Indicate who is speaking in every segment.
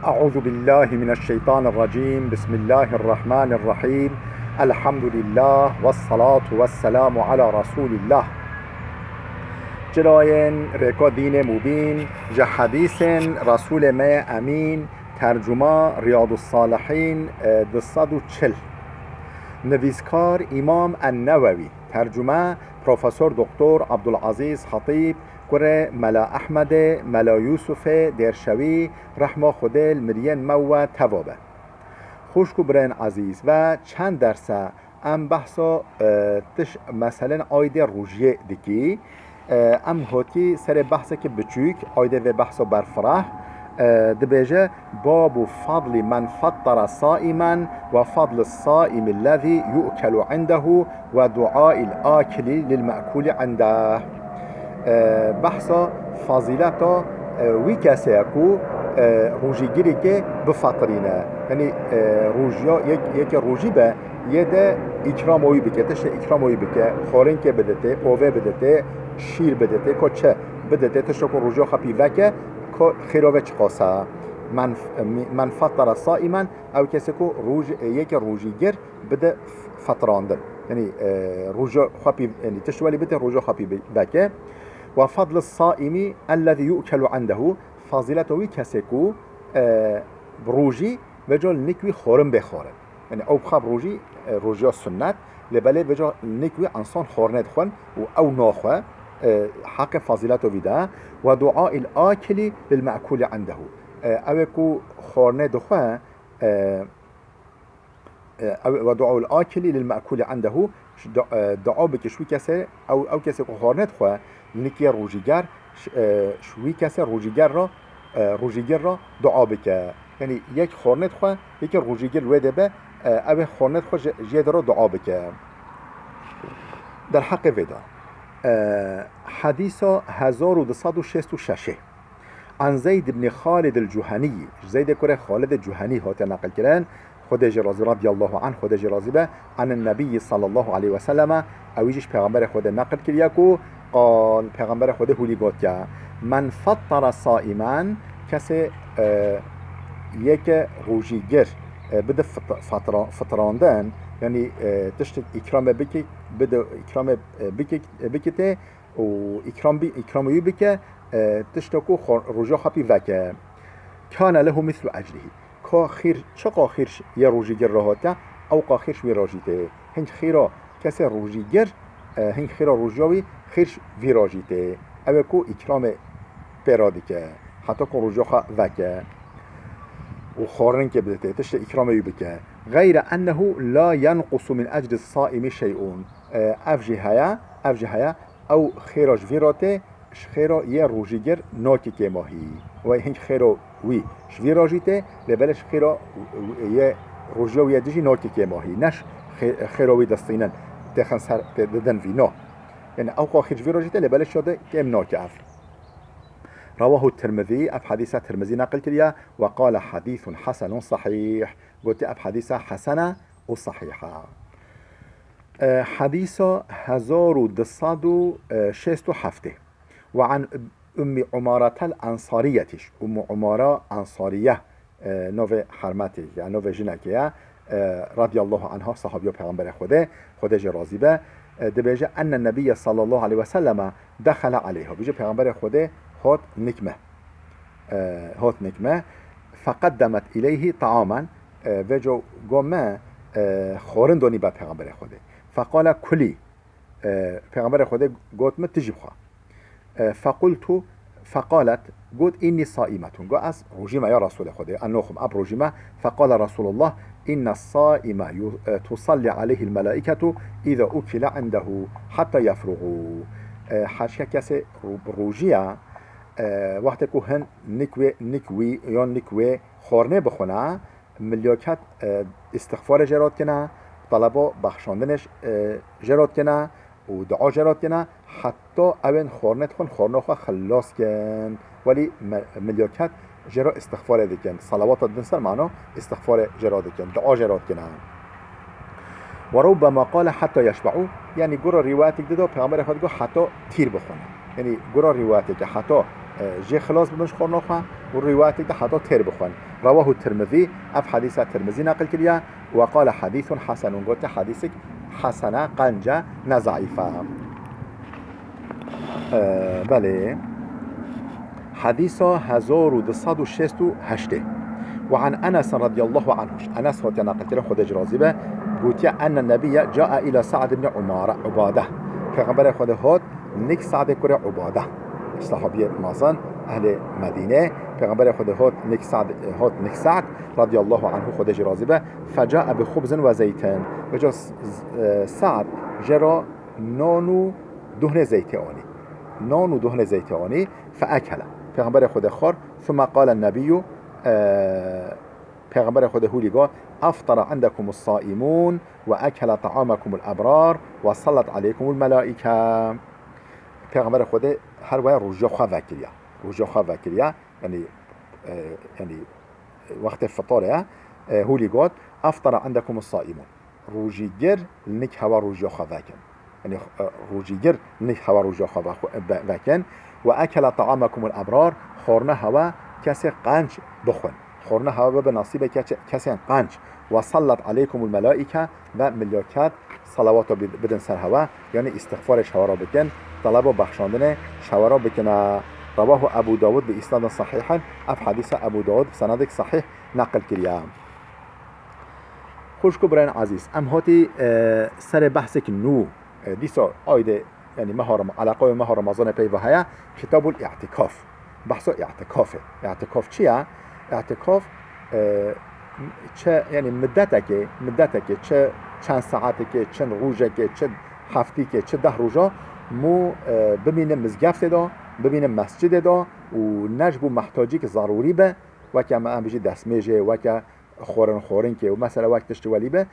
Speaker 1: أعوذ بالله من الشيطان الرجيم. بسم الله الرحمن الرحيم. الحمد لله والصلاة والسلام على رسول الله. جراين ريكو دين مبين جا حديث رسول ما أمين. ترجمة رياض الصالحين دصد و چل. نویسکار امام النووي. ترجمه پروفسور دکتر عبدالعزیز خطیب كره ملا أحمد ملا يوسف درشوي رحمه خدل مريان مو توابه. خوشكو برين عزيز و چند درسه ام بحثا تش مثلا آيده روجيه دكي ام هاتی سر بحثه که بچوك آيده و بحثا برفرح دبيجه باب فضل من فطر صائما وفضل الصائم الذي يؤكل عنده ودعاء الآكل للمأكول عنده. بحثا فضیلتا وی کسی اکو روژیگیری که بفطرینه، یعنی روژیا یک روژی به یه ده اکراموی بکه، تشت اکراموی بکه، خورین که بدته، قوه بدته، شیر بدته، که چه بدته، تشت که روژیا خپی وکه که خیراوه چقاسه. من فطر صائما او کسی که یک روژیگر بده فطراندن، یعنی روژا خپی، یعنی تشت ولی بده روژا خپی وکه. وفضل الصائم الذي يؤكل عنده فضيلته كسكو بروجي بجال نكوي خورم بخورن، يعني او بخاب روجي روجيا السنات لبالي بجال نكوي انسان خورنت خون او ناخوه حق فضيلته بدا. ودعاء الآكل للمأكول عنده اوكو خورنت دخوه ودعاء الآكل للمأكول عنده دعاء بكشوي كسي او كسي خورنت خوه نکی روژیگر شوی کسی روژیگر را دعا بکه، یعنی یک خورنت خواه یک روژیگر ویده به او خورنت خواه جید را دعا بکه در حق ویدا. حدیث 1266 عن زید بن خالد الجهنی. زید کره خالد الجهنی هاته نقل کرن خودش راضی رضی الله عنه، خودش راضی به عن النبی صلی الله علیه و سلم اویجش پیغمبر خود نقل کریا کو قال پیغمبر خود هولی گفت که من فطر صائما کسی یک روژیگر بده فطراندن، یعنی تشت اکرام بکی بده اکرام بکته و اکرامی بکه تشتکو روژا خپی وکه کان له مثل اجره که خیر چقا خیر یه روژیگر راهاته او قا خیرش وی راجیته هنج خیرا کسی روژیگر هنج خیرا روژاوی خیرش وی راجیته او کو اکرام پیرادی که حتی که روژا خوا وکه و خورن که بدته تشت اکرامی بکه غیر انه لا ينقص من اجر الصائم شيء افجه هیا او خیراش وی راته خیرا یه روژیگر ناکی که ماهی و هنج خیرا وی شوی راجیته لبلش خیرا یه روژا یه دیجی ناکی که ماهی نش خیراوی دستینن تخن سر ددن وینا، يعني أوقع خرج في رجيته لبلش شده كم ناكف. رواه الترمذي أب حديثة الترمذي نقل كريا وقال حديث حسن صحيح. قلت أب حديثة حسنة وصحيحة. حديث 1267 وعن أم عمارة الأنصارية. أم عمارة أنصارية نوف حرمته يعني نوف جنكية رضي الله عنها صحابية پیغمبر خده راضی به دبیجه ان النبي صلى الله عليه وسلم دخل عليها بيجي پیغمبر خده هات نکمه فقدمت إليه طعاما وجو قوما خورن دوني با پیغمبر خده فقال كلي پیغمبر خده قلت ما تجيب خوا فقالت قلت إني صائمة قلت أس رجيمة يا رسول خده أنوخم أب رجيمة فقال رسول الله إن الصائم تصلي عليه الملائكة إذا أكل عنده حتى يفرغوا. حاشية كاسي روجيا وقت که هن نکوی یا نکوی خورنه بخونه ملیاکت استغفار جرات کنه، طلبا بخشاندنش جرات کنه و دعا جرات کنه حتی اون خورنه خورنه خلاص کن ولی ملیاکت جرا استغفار دکن صلوات دنسر معنا استغفار جرا دکن دعا جرات کنه. وربما قال حتى يشبعوا، يعني قرأ رواياتك ده پیغمبر خود گفت حتی تیر بخونه، یعنی قرأ رواياتك حتی جي خلاص بمش خورنا خواه و روایت ده حتی تر بخوان. رواه الترمذي اف حديث الترمذي نقل كريا وقال حديث حسن قلت حديثك حسنه قنجه نزعيفه. بله حديث 1268 وعن أنس رضي الله عنه أنس هو نقل كده خدج رازبه قلت أن النبي جاء إلى سعد بن عبادة پیغمبر خود هات نك سعد كره عبادة صحابي مازن أهل مدينة پیغمبر خود هات نك سعد رضي الله عنه خدج رازبه فجاء بخبز وزيتان وجا سعد جرى نانو دهن زيتاني نانو دهن زيتاني فأكل پیغمبر خود خور ثم قال النبي پیغمبر خود هولی گفت افطر عندكم الصائمون واكل طعامكم الابرار وصلت عليكم الملائكه. پیغمبر خود هر وقت روزه خواه وکریا یعنی وقت فطاره هولی گفت افطر عندكم الصائمون روزیگر نک هوا روزه خواه وکن یعنی روزیگر نک هوا روزه خواه وکن و اکل طعامكم الابرار خورنه هوا کسی قنج بخون خورنه هوا به نصیب کسی قنج و صلت علیکم الملائکه و ملائکت صلوات بدن سر هوا یعنی استغفار شوا را بکن طلب و بخشاندن شوا را بکنه. رواه ابو داود به اسناد صحیح اف حدیث ابو داود سند صحیح نقل کرده. خوش کو برای عزیز ام هاتی سر بحث که نو دیسا آیده یعنی علاقه ماه رمضان پیوه هیا کتاب الاعتکاف بحث اعتکاف چیه؟ اعتکاف چه یعنی مدته که چه چند ساعته که چند روزه که چه هفته که چه 10 روزه مو ببینیم مزگفت دا ببینیم مسجد دا و نجبو محتاجی که ضروری به و که ما بجی دستمیجه و که خورن که و مثلا وقت تشتولی به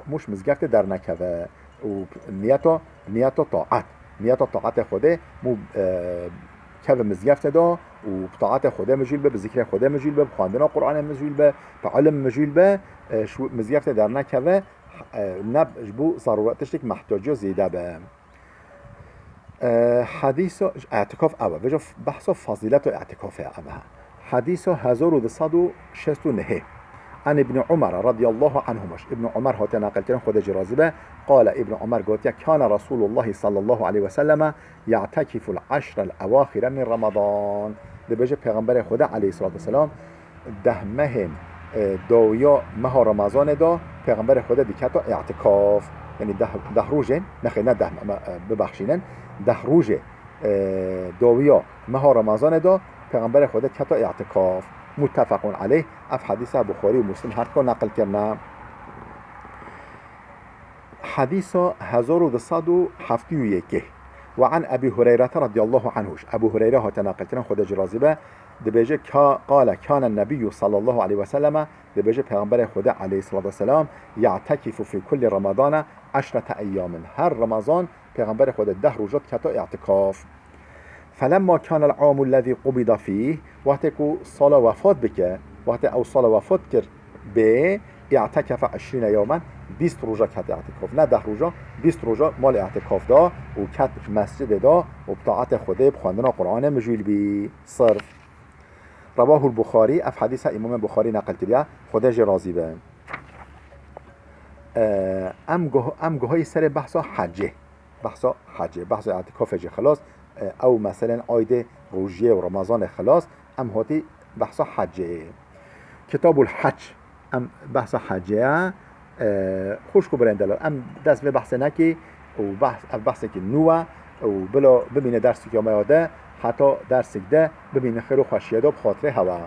Speaker 1: مش مزگفت در نکوه و نیت طاعت خوده مو که مزگفت دا و طاعت خوده مجیل به ذکر خوده مجیل به خواندن قرآن مجیل به علم مجیل به مزگفت در نکوه نبجبو ضرورتش یک محتاجی زیده به حدیث اعتکاف اول وجه بحث فضیلت و اعتکاف اول حدیث 1269 عن ابن عمر رضي الله عنهمش ابن عمر هات نقل کردن خود جرازبه قال ابن عمر قلت كان رسول الله صلى الله عليه وسلم يعتكف العشر الاواخر من رمضان ده بجه پیغمبر خدا علیه الصلاه والسلام 10 ماه دویا ماه رمضان دا پیغمبر خدا دیکتا اعتکاف یعنی 10 روزه نه 10 ببخشینن 10 روزه دویا ماه رمضان دا پیغمبر خدا کتا اعتکاف متفق علیه اف حدیث بخاری و مسلم هر کو نقل کردن. حدیث 1271 وعن ابي هريره رضي الله عنه ابو هريره هات نقل کردن خدا جرازبه دبیجه قال كان النبي صلى الله عليه وسلم دبیجه پیغمبر خدا علیه الصلاه والسلام يعتكف في كل رمضان 10 ايام هر رمضان پیغمبر خدا 10 روزات کتا اعتکاف. فلما كان العام الذي قبض فيه وقتی که سال وفات بکه وقتی او سال وفات کرد به اعتکف 20 یوما 20 روزه کت اعتکاف نه 10 روزه 20 روزه مال اعتکاف دا و کت مسجد دا و بطاعت خدا بخواندن قرآن مجویل بی صرف. رواه البخاری اف حدیث امام بخاری نقل کرده خدا راضی به. ام گوهای سر بحث حجه بحث اعتکاف جه خلاص او مثلا آیده روژه و رمضان خلاص ام هاتی بحث حجه کتاب الحج ام بحث حجه خوش کو برندلار ام دست به بحث نکی و بحث که نوع و بلا ببینه درسی که ما یاده حتی درسی ده ببینه خیر و خوشیده و بخاطره هوا